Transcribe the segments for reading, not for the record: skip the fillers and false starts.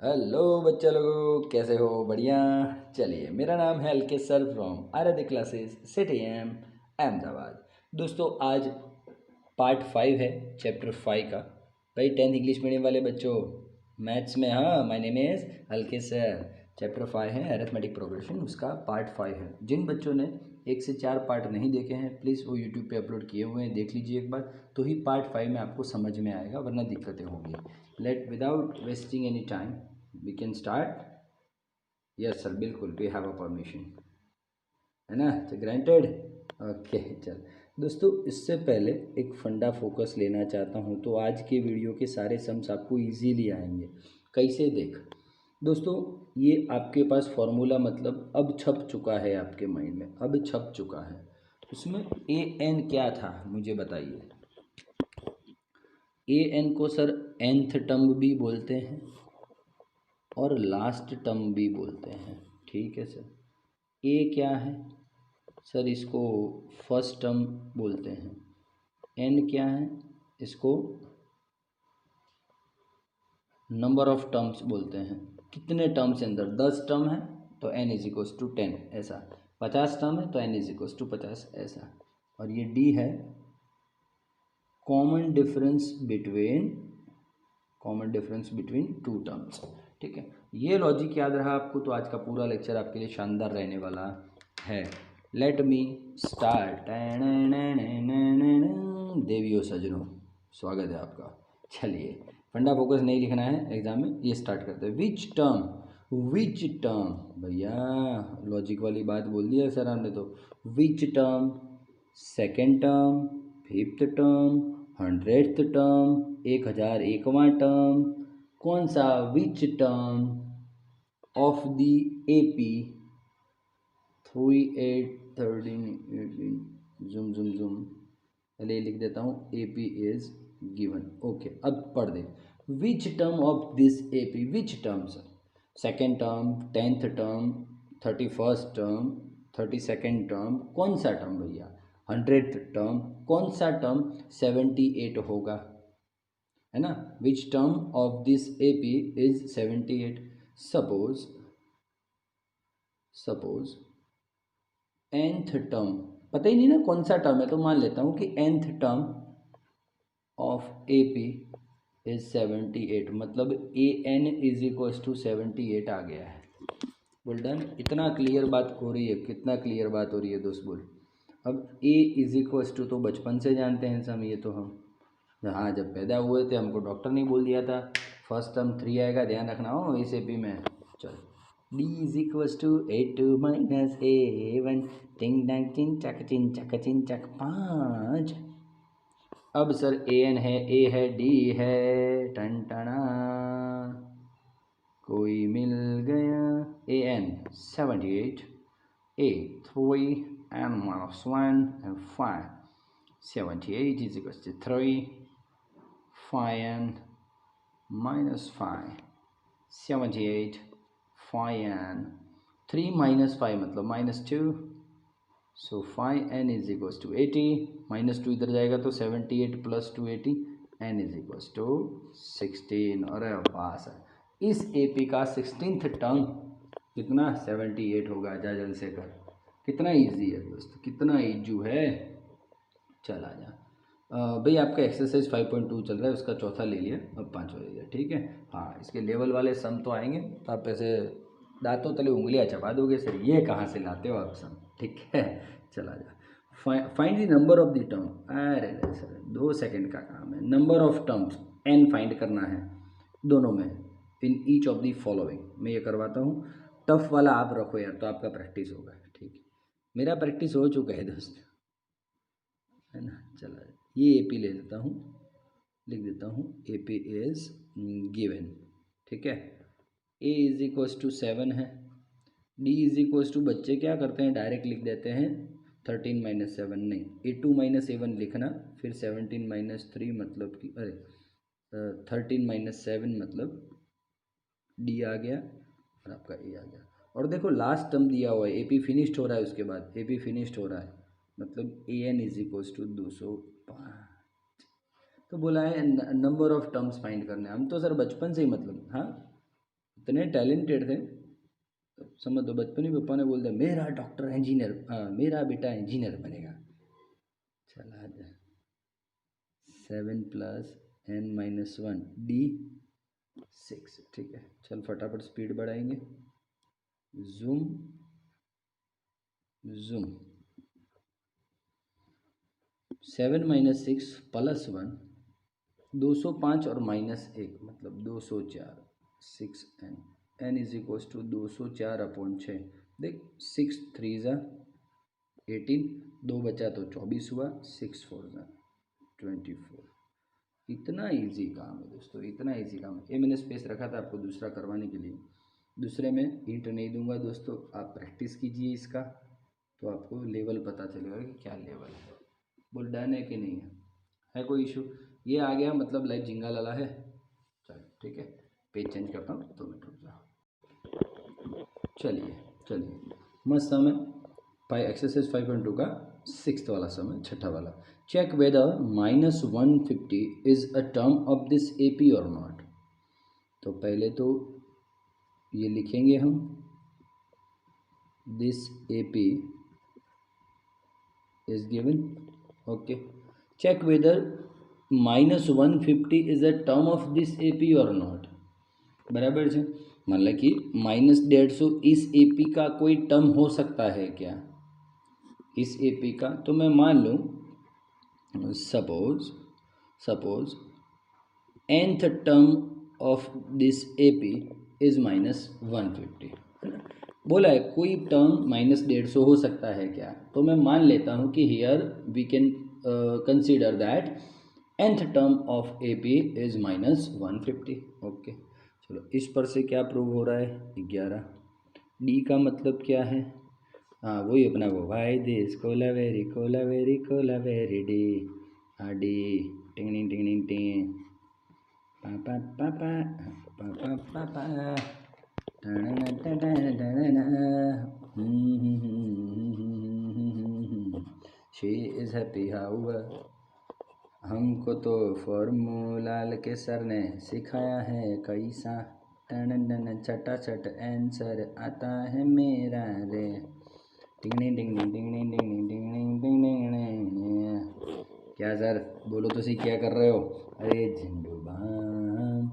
Hello बच्चे लोगों, कैसे हो? बढ़िया। चलिए, मेरा नाम है एल के सर फ्रॉम आराध्य क्लासेस सिटी एम अहमदाबाद। दोस्तों, आज पार्ट 5 है चैप्टर 5 का। भाई 10th इंग्लिश मीडियम वाले बच्चों, मैथ्स में, हाँ, माय नेम इज़ एल के सर। चैप्टर 5 है अरिथमेटिक प्रोग्रेशन, उसका पार्ट 5 है। जिन बच्चों ने 1 से 4 पार्ट नहीं देखे हैं, प्लीज़ वो यूट्यूब पे अपलोड किए हुए हैं, देख लीजिए एक बार, तो ही पार्ट 5 में आपको समझ में आएगा, वरना दिक्कतें होंगी। Let without wasting any time we can start. Yes sir, बिल्कुल, वी हैव अ परमिशन, है ना? तो ग्रांटेड। ओके, चल दोस्तों, इससे पहले एक फंडा फोकस लेना चाहता हूँ। तो आज के वीडियो के सारे सम्स आपको इजीली आएंगे। कैसे? देख दोस्तों, ये आपके पास फॉर्मूला मतलब अब छप चुका है आपके माइंड में, अब छप चुका है। उसमें ए एन क्या था मुझे बताइए। ए एन को सर nth टर्म भी बोलते हैं और लास्ट टर्म भी बोलते हैं, ठीक है सर। ए क्या है सर? इसको फर्स्ट टर्म बोलते हैं। एन क्या है? इसको नंबर ऑफ टर्म्स बोलते हैं। कितने टर्म्स के अंदर? 10 टर्म है तो एन इज इक्वल्स टू 10, ऐसा। 50 टर्म है तो एन इज इक्वल्स टू 50, ऐसा। और ये डी है common difference between two terms, ठीक है। ये लॉजिक याद रहा आपको तो आज का पूरा लेक्चर आपके लिए शानदार रहने वाला है। Let me start. देवियों सजनों, स्वागत है आपका। चलिए, फंडा फोकस नहीं लिखना है एग्जाम में, ये स्टार्ट करते हैं। विच टर्म, भैया लॉजिक वाली बात बोल दिया सर हमने तो। Which term, second term, fifth term, 100th term, 1001वां टर्म, कौन सा? Which term of the AP 3 8 13 18, जुम जुम जुम, पहले लिख देता हूँ, एपी इज गिवन। ओके, अब पढ़ दे। Which term of this AP, which term sir? Second term, 10th term, 31st term, 32nd term, कौन सा टर्म भैया? 100th टर्म, कौन सा टर्म? 78 होगा, है ना? विच term of this AP is 78। Suppose nth term, पता ही नहीं ना कौन सा टर्म है, तो मान लेता हूँ कि nth term of A P is 78, मतलब A N is equals to 78 आ गया है। बोल डन। इतना क्लियर बात हो रही है? कितना क्लियर बात हो रही है दोस्त? बोल। अब ए इज इक्वल्स टू तो बचपन से जानते हैं सब, ये तो हम, हाँ, जब पैदा हुए थे हमको डॉक्टर ने बोल दिया था फर्स्ट टर्म 3 आएगा, ध्यान रखना हो इस एपी में। चल, D is equals to A2 minus A1, टिंग डैंग चिन चक 5। अब सर ए एन है, ए है, डी है, टन टना, कोई मिल गया। A N 78, A 3 N minus 1 and 5, 78 is equals to 3, 5n minus 5, 78, 5n, 3 minus 5 मतलब minus 2, so 5n is equals to 80, -2 इधर जाएगा तो 78 + 280, n इज इक्वल्स टू 16। अरे वाह सर, इस एपी का 16th टर्म कितना? 78 होगा। जा जल्द से कर, कितना इजी है दोस्त, कितना इजू है। चल आ जा। भाई आपका एक्सरसाइज 5.2 चल रहा है, उसका चौथा ले लिया, अब पाँचवा ले लिया, ठीक है। हाँ, इसके लेवल वाले सम तो आएंगे तो आप ऐसे दांतों तले उंगलियां चबा दोगे, सर ये कहाँ से लाते हो आप सम, ठीक है। चला जा। Find the number of the term. अरे सर 2 सेकंड का काम है। Number of terms n find करना है दोनों में, in each of the following. मैं ये करवाता हूँ, टफ वाला आप रखो यार, तो आपका प्रैक्टिस होगा, ठीक है। मेरा प्रैक्टिस हो चुका है दोस्त, है ना। चला, ये ए पी ले लेता हूँ, लिख देता हूँ ए पी इज गिवन, ठीक है। ए इज इक्वल्स टू 7 है, डी इज इक्वल्स टू, बच्चे क्या करते हैं डायरेक्ट लिख देते हैं 13 माइनस 7, नहीं, A2 माइनस A1 लिखना, फिर 17 माइनस 3 मतलब कि, अरे 13 माइनस 7 मतलब डी आ गया और आपका ए आ गया। और देखो लास्ट टर्म दिया हुआ है, ए पी फिनिश्ड हो रहा है, उसके बाद ए पी फिनिश्ड हो रहा है, मतलब A N is equals to 205। तो बोला है नंबर ऑफ टर्म्स फाइंड करने, हम तो सर बचपन से ही, मतलब हाँ, इतने टैलेंटेड थे, समझ दो बचपन में पापा ने बोल दिया मेरा डॉक्टर इंजीनियर, मेरा बेटा इंजीनियर बनेगा। चला जा 7 + n-1 D 6। ठीक है, चल फटाफट स्पीड बढ़ाएंगे। जूम जूम 7 - 6 + 1 205 और -1 मतलब 204 6n n = 204/6। देख 6 3 ज़ा 18, 2 बचा तो 24 हुआ, 6 4 ज़ा 24। इतना इजी काम है दोस्तों, इतना इजी काम है। ये मैंने स्पेस रखा था आपको दूसरा करवाने के लिए, दूसरे में हिंट नहीं दूंगा दोस्तों, आप प्रैक्टिस कीजिए इसका तो आपको लेवल पता चलेगा कि क्या लेवल है। बोल डन है कि नहीं है कोई इशू? ये आ गया मतलब लाइव जिंगा लाला है। चलो ठीक है, पेज चेंज करता हूँ 2 मिनट रुक जाओ। चलिए चलिए मस्त समय पाई एक्सरसाइज 5.2 का 6th वाला समय, छठा वाला। Check whether -150 is a term of this AP और नॉट। तो पहले तो ये लिखेंगे हम दिस AP is given, okay. Check whether -150 is a term of this AP or not। बराबर है, मतलब कि -150 इस AP का कोई टर्म हो सकता है क्या, इस AP का? तो मैं मान लूँ suppose nth term of this AP is -150, बोला है कोई टर्म -150 हो सकता है क्या? तो मैं मान लेता हूँ कि here we can consider that nth term of AP is -150। Okay, चलो इस पर से क्या प्रूव हो रहा है? 11। D का मतलब क्या है? हाँ वही अपना वो why this Kolaveri Kolaveri Kolaveri D, हाँ डी टिंग टिंग टिंग पापा पापा पापा पापा। She is happy however. हमको तो फॉर्मूला के सर ने सिखाया है कैसा, टन छटा छट आंसर आता है मेरा रे। टिंग टिंग टिंग टिंग टिंग टिंग टिंग टिंग। क्या सर बोलो तो सी क्या कर रहे हो? अरे झंडू बाम,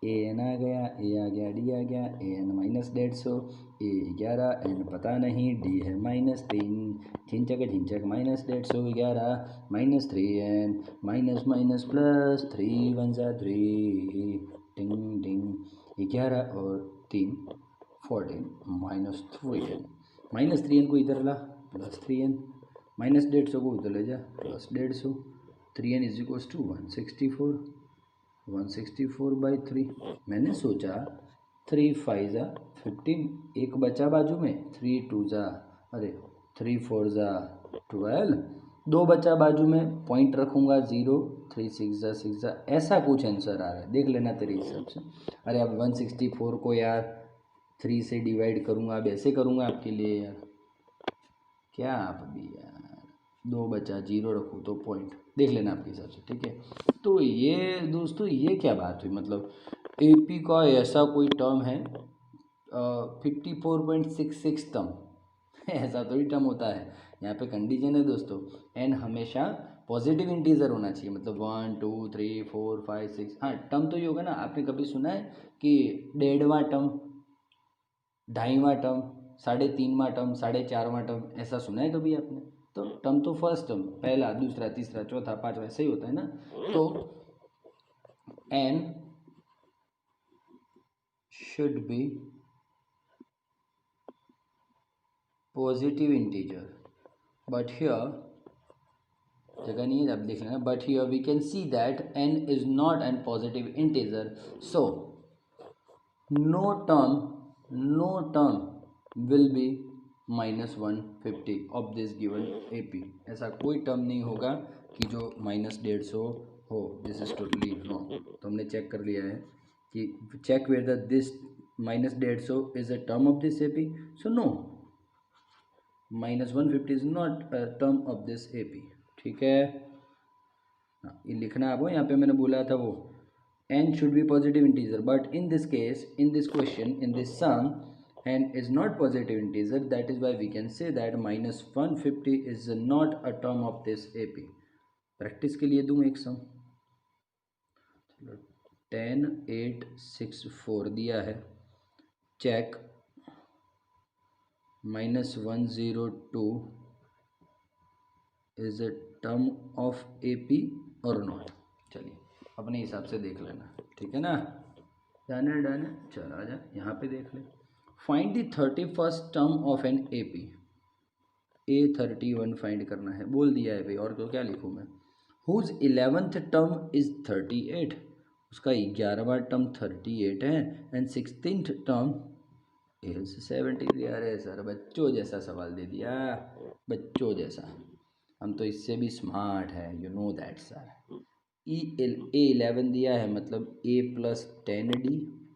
एन आ गया, ए आ गया, डी आ गया, एन -150, ए 11, एन पता नहीं, डी है -3, झिंचक झिंचक -150 11 -3n माइनस प्लस 3 1 ज़ा 3 टिंग टिंग 11 और 3 14 -3n -3n को इधर ला +3n -150 को उधर ले जा +150 3n = 164 164/3। मैंने सोचा 3 5 ज़ा 15, एक बचा बाजू में 3 2 ज़ा, अरे 3 4 ज़ा 12, दो बचा बाजू में, पॉइंट रखूँगा 0 3 6 ज़ा 6 ज़ा, ऐसा कुछ आंसर आ रहा है, देख लेना तेरे हिसाब से। अरे अब 164 को यार 3 से डिवाइड करूँगा, अब ऐसे करूँगा आपके लिए यार, क्या आप अभी यार, दो बचा 0 रखूँ तो पॉइंट देख लेना आपके हिसाब से, ठीक है। तो ये दोस्तों ये क्या बात हुई, मतलब AP का ऐसा कोई टर्म है 54.66 टर्म ऐसा थोड़ी टर्म होता है। यहाँ पे कंडीशन है दोस्तों, n हमेशा पॉजिटिव इंटीजर होना चाहिए, मतलब 1 2 3 4 5 6। हाँ टर्म तो ये होगा ना, आपने कभी सुना है कि 1.5वां टर्म, 2.5वां टर्म, 3.5वां टर्म, 4.5वां टर्म, ऐसा सुना है कभी आपने? तो टर्म तो फर्स्ट टर्म, पहला दूसरा तीसरा चौथा पांचवा, ऐसे ही होता है ना। तो n should be positive integer, but here जगह नहीं है, अब देख लेना, but here we can see that n is not an positive integer, so no term will be -150 of this given AP। ऐसा कोई टर्म नहीं होगा कि जो -150 हो, दिस इज टोटली रॉन्ग। तो हमने चेक कर लिया है कि check whether this -150 is a term of this AP, so no -150 is not a term of this AP। ठीक है, हाँ ये लिखना आपको, यहाँ पे मैंने बोला था वो n should be positive integer, but in this case, in this question, in this sum, n is not positive integer. That is why we can say that minus 150 is not a term of this AP. Practice के लिए दूं एक sum, 10864 दिया है, check -102 is a term of AP और not. चलिए अपने हिसाब से देख लेना, ठीक है ना, डन है डन है। चल आ जा यहाँ पे देख ले। Find the 31st term of an AP। A31 find करना है, बोल दिया है भाई, और तो क्या लिखूँ मैं। हुज 11th टर्म इज 38, उसका 11वां टर्म 38 है, एंड 16th टर्म इज 73। अरे सर बच्चों जैसा सवाल दे दिया, बच्चों जैसा, हम तो इससे भी स्मार्ट है, you know that sir. A11 दिया है, मतलब A + 10D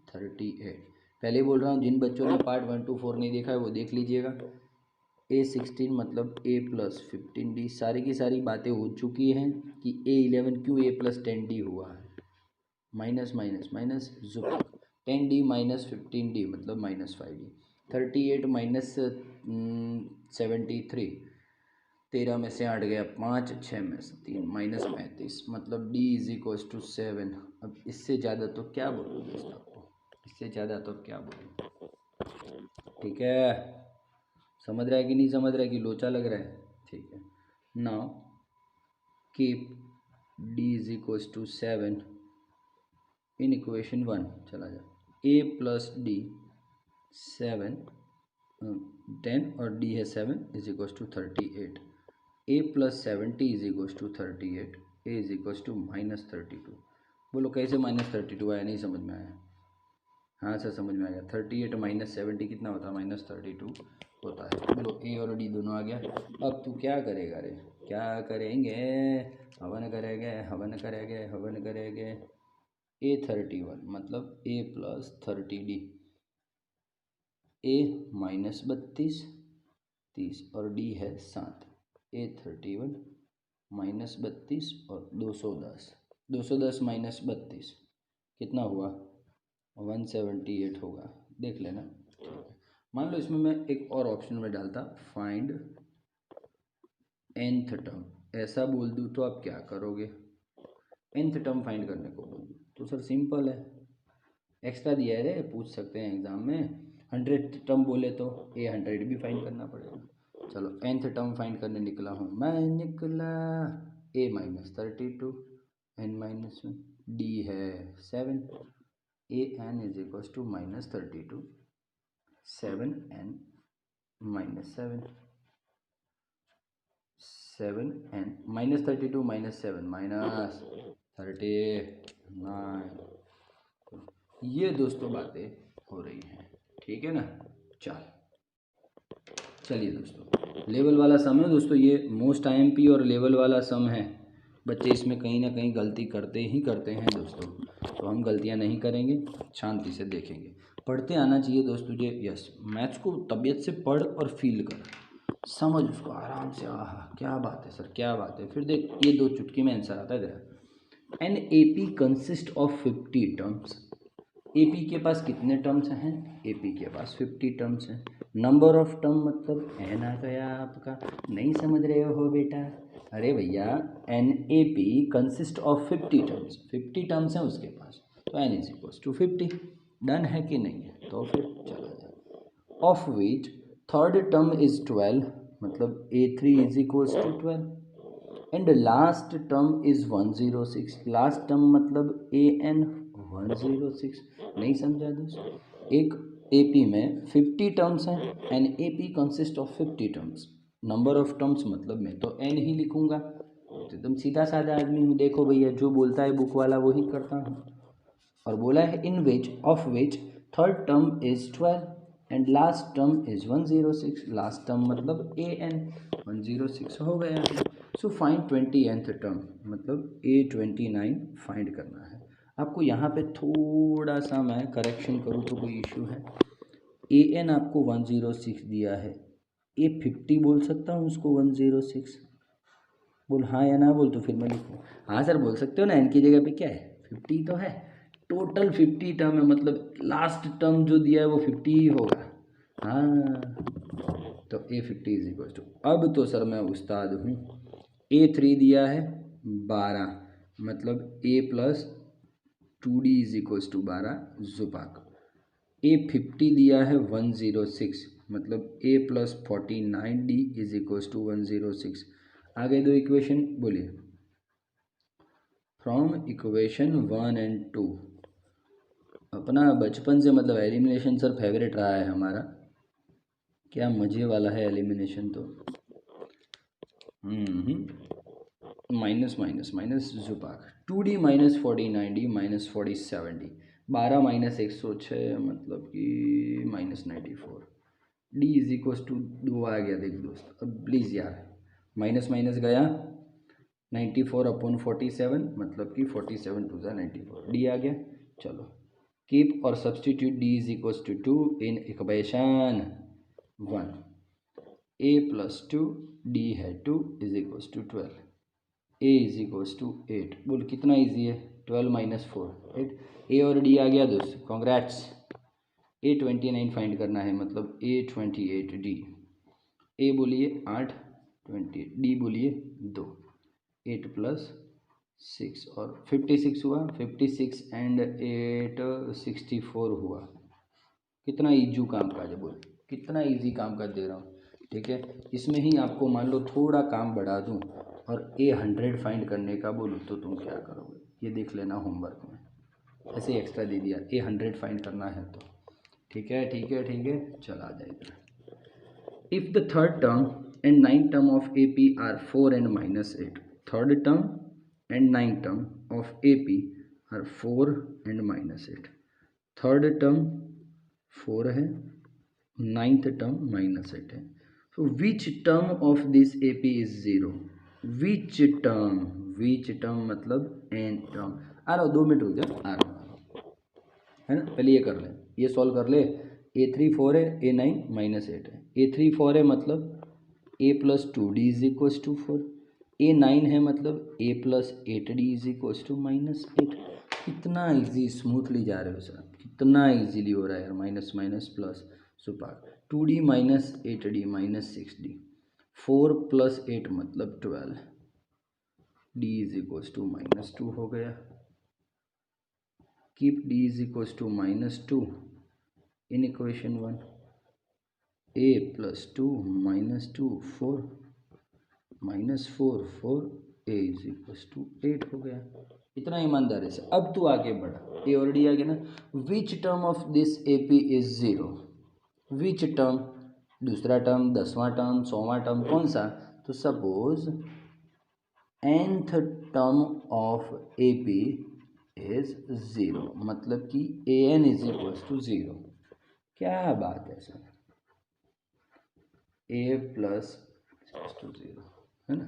38। पहले बोल रहा हूँ, जिन बच्चों ने पार्ट 1 to 4 नहीं देखा है वो देख लीजिएगा। A16 मतलब A + 15D, सारी की सारी बातें हो चुकी हैं कि A11 क्यों A + 10D हुआ है, minus minus minus 10D - 15D मतलब -5D, 38 - 73, 13 में से 8 गया 5, 6 में से 3 -35 मतलब D = 7। अब इससे ज़्यादा तो क्या बोलूँ दोस्तों, इससे ज़्यादा तो क्या बोलूँ, ठीक है। समझ रहा है कि नहीं समझ रहा है कि लोचा लग रहा है, ठीक है। नाउ कीप D = 7 इन इक्वेशन 1, चला जा। A + D 7 10 और D है 7 = 38। A + 70 = 38, A = -32। बोलो कैसे -32 आया, नहीं समझ में आया। हाँ सर समझ में आ गया, 38 - 70 कितना होता है, -32 होता है। बोलो A और D दोनों आ गया। अब तू क्या करेगा रे, क्या करेंगे, हवन करेंगे हवन करेंगे हवन करेंगे। A31 मतलब A + 30D, A -32 30 और D है 7। A31 -32 और 210, 210 - 32 कितना हुआ, 178 होगा, देख लेना, ठीक है। मान लो इसमें मैं एक और ऑप्शन में डालता, फाइंड nth टर्म, ऐसा बोल दूँ तो आप क्या करोगे, nth टर्म फाइंड करने को बोल दूँ तो सर सिंपल है, एक्स्ट्रा दिया है रे, पूछ सकते हैं एग्जाम में। 100 टर्म बोले तो A100 भी फाइंड करना पड़ेगा। चलो nth टर्म फाइंड करने निकला हूँ मैं, निकला A - 32 n - 1 D है 7, AN = -32 7n - 7 7n -32 - 7 -39। ये दोस्तों बातें हो रही हैं, ठीक है ना। चलिए दोस्तों, लेवल वाला सम है दोस्तों, ये मोस्ट IMP और लेवल वाला सम है। बच्चे इसमें कहीं ना कहीं गलती करते ही करते हैं दोस्तों, तो हम गलतियां नहीं करेंगे, शांति से देखेंगे। पढ़ते आना चाहिए दोस्तों तुझे, यस, मैथ्स को तबीयत से पढ़ और फील कर, समझ उसको आराम से। आहा क्या बात है सर, क्या बात है। फिर देख ये 2 चुटकी में आंसर आता है तेरा। An AP consist of 50 terms. AP के पास कितने टर्म्स हैं, AP के पास 50 टर्म्स हैं। नंबर ऑफ टर्म मतलब n आ गया आपका, नहीं समझ रहे हो बेटा, अरे भैया NAP consist of 50 terms, 50 terms हैं उसके पास, तो n = 50। डन है कि नहीं है, तो फिर चला जाए। Of which third term is 12, मतलब A3 = 12, and last term is 106, last term मतलब AN 106। नहीं समझा दोस्त, एक AP में 50 टर्म्स हैं, an AP consist of 50 terms, number of terms मतलब मैं तो n ही लिखूंगा, तो एकदम सीधा साधा आदमी हूँ। देखो भैया जो बोलता है बुक वाला वही करता हूँ। और बोला है in which of which third term is 12 and last term is 106, last term मतलब AN 106 हो गया। सो फाइंड 20th टर्म, मतलब A29 फाइंड करना है आपको। यहाँ पे थोड़ा सा मैं करेक्शन करूँ तो कोई इशू है। AN आपको 106 दिया है, A50 बोल सकता हूँ उसको 106, बोल हाँ या ना बोल, तो फिर मैं लिखूँ। हाँ सर बोल सकते हो ना, n की जगह पे क्या है 50 तो है, टोटल 50 टर्म है, मतलब लास्ट टर्म जो दिया है वो 50 ही होगा। हाँ, तो A50 इज इक्वल टू, अब तो सर मैं उस्ताद हूँ। A3 दिया है 12, मतलब A plus 2D is equal to 12 जुपाक। A50 दिया है 106, मतलब A plus 49D is equal to 106। आगे दो इक्वेशन बोलिए। फ्रॉम इक्वेशन 1 एंड 2, अपना बचपन से मतलब एलिमिनेशन सर फेवरेट रहा है हमारा, क्या मज़े वाला है एलिमिनेशन तो। माइनस माइनस माइनस जुपाक 2D minus 49D minus 47D, 12 minus 106 मतलब कि minus 94, D is equal to 2 आ गया। देख दोस्त, अब प्लीज़ यार, माइनस माइनस गया, 94 अपॉन 47 मतलब कि 47 टू ज़ा 94, D आ गया। चलो कीप और substitute D is equal to 2 in equation 1। A plus 2 D है 2 is equal to 12, A is equal to 8। बोल कितना इजी है, 12 माइनस 4 8। A और D आ गया दोस्त, कॉन्ग्रेट्स। A29 फाइंड करना है, मतलब A28D। A बोलिए 8, 20, D बोलिए 2, 8 प्लस 6 और 56 हुआ, 56 एंड 8 64 हुआ। कितना ईजू काम काज है, बोल कितना इजी काम काज दे रहा हूँ। ठीक है, इसमें ही आपको मान लो थोड़ा काम बढ़ा दूँ और A100 फाइंड करने का बोलूँ तो तुम क्या करोगे, ये देख लेना होमवर्क में। ऐसे एक्स्ट्रा दे दिया, A100 फाइंड करना है तो। ठीक है ठीक है ठीक है, चला जाएगा। If the third term and ninth term of AP are 4 and minus 8, third term and ninth term of AP are 4 and minus 8, third term 4 है, नाइन्थ टर्म माइनस 8 है। So which term of this AP is 0? which term मतलब n term। आ रहा हो, 2 minute रुक जा, आ रहा हूँ, है ना। पहले ये कर ले, ये सॉल्व कर ले। A3 4 है, A9 माइनस 8 है। A3 4 है मतलब A plus 2D is equal to 4, A9 है मतलब A plus 8D is equal to minus 8। कितना इजी स्मूथली जा रहे हो सर, कितना इजीली हो रहा है यार, minus minus plus super. 2D minus 8D minus 6D, 4 plus 8 मतलब 12, D is equal to minus 2 हो गया। Keep D is equal to minus 2 in equation 1। A plus 2 minus 2 4 minus 4 4, A is equal to 8 हो गया। इतना ईमानदारी से अब तू आगे बढ़ा। ए और डी आ गया ना। विच term of this AP is 0? Which term, दूसरा टर्म, 10वां टर्म, 100वां टर्म, कौन सा? तो suppose nth term of AP is 0, मतलब कि AN इज इक्वल टू 0। क्या बात है सर, A प्लस 0 है ना,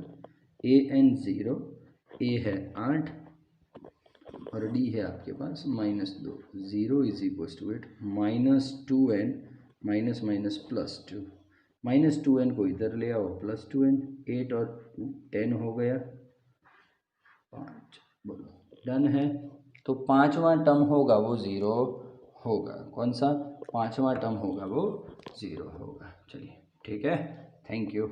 AN 0, A है 8 और D है आपके पास minus 2, 0 is equal to 8, minus 2n minus minus plus 2, minus 2n को इधर ले आओ, प्लस 2n, 8 और 2 10 हो गया, 5। बोलो डन है। तो 5वां टर्म होगा वो 0 होगा। कौन सा? 5वां टर्म होगा वो 0 होगा। चलिए ठीक है, थैंक यू।